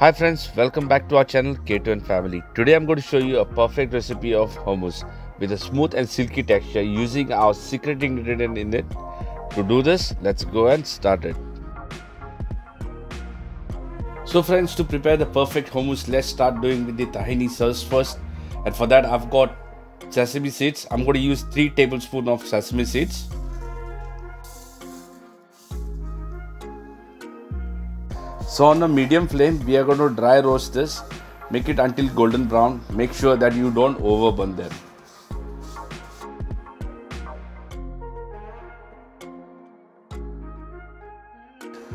Hi friends, welcome back to our channel K2 and Family. Today I'm going to show you a perfect recipe of hummus with a smooth and silky texture using our secret ingredient in it. To do this, let's go and start it. So friends, to prepare the perfect hummus, let's start doing with the tahini sauce first. And for that I've got sesame seeds. I'm going to use 3 tablespoons of sesame seeds. So on a medium flame, we are going to dry roast this. Make it until golden brown. Make sure that you don't overburn them.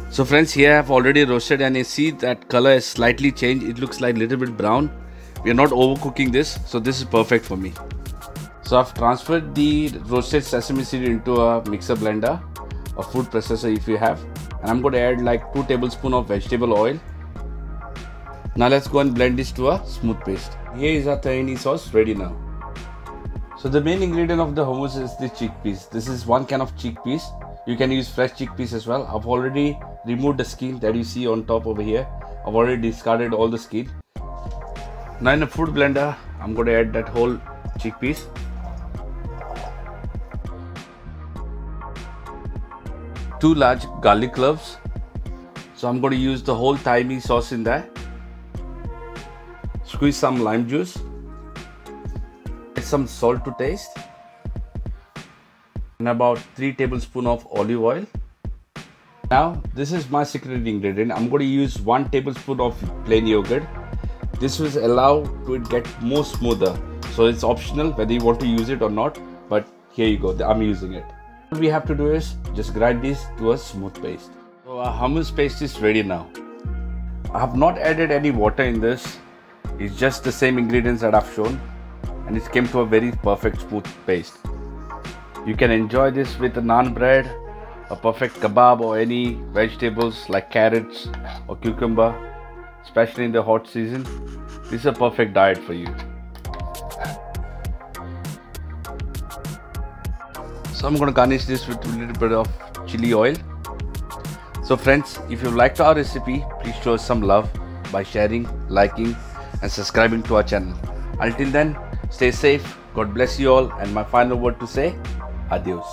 So friends, here I have already roasted and you see that color is slightly changed. It looks like a little bit brown. We are not overcooking this, so this is perfect for me. So I've transferred the roasted sesame seed into a mixer blender or food processor if you have. And I'm going to add like 2 tablespoons of vegetable oil. Now let's go and blend this to a smooth paste. Here is our tahini sauce ready now. So the main ingredient of the hummus is the chickpeas. This is 1 can of chickpeas. You can use fresh chickpeas as well. I've already removed the skin that you see on top over here. I've already discarded all the skin. Now in a food blender, I'm going to add that whole chickpeas. Two large garlic cloves. So I'm going to use the whole Tahini sauce in there. Squeeze some lime juice. Add some salt to taste. And about 3 tablespoons of olive oil. Now this is my secret ingredient. I'm going to use 1 tablespoon of plain yogurt. This will allow to get more smoother. So it's optional whether you want to use it or not. But here you go. I'm using it. What we have to do is just grind this to a smooth paste. So our hummus paste is ready now. I have not added any water in this. It's just the same ingredients that I've shown, and it came to a very perfect smooth paste. You can enjoy this with a naan bread, a perfect kebab, or any vegetables like carrots or cucumber, especially in the hot season. This is a perfect diet for you. So I'm going to garnish this with a little bit of chili oil. So friends, if you liked our recipe, please show us some love by sharing, liking and subscribing to our channel. Until then, stay safe, God bless you all, and my final word to say, adios.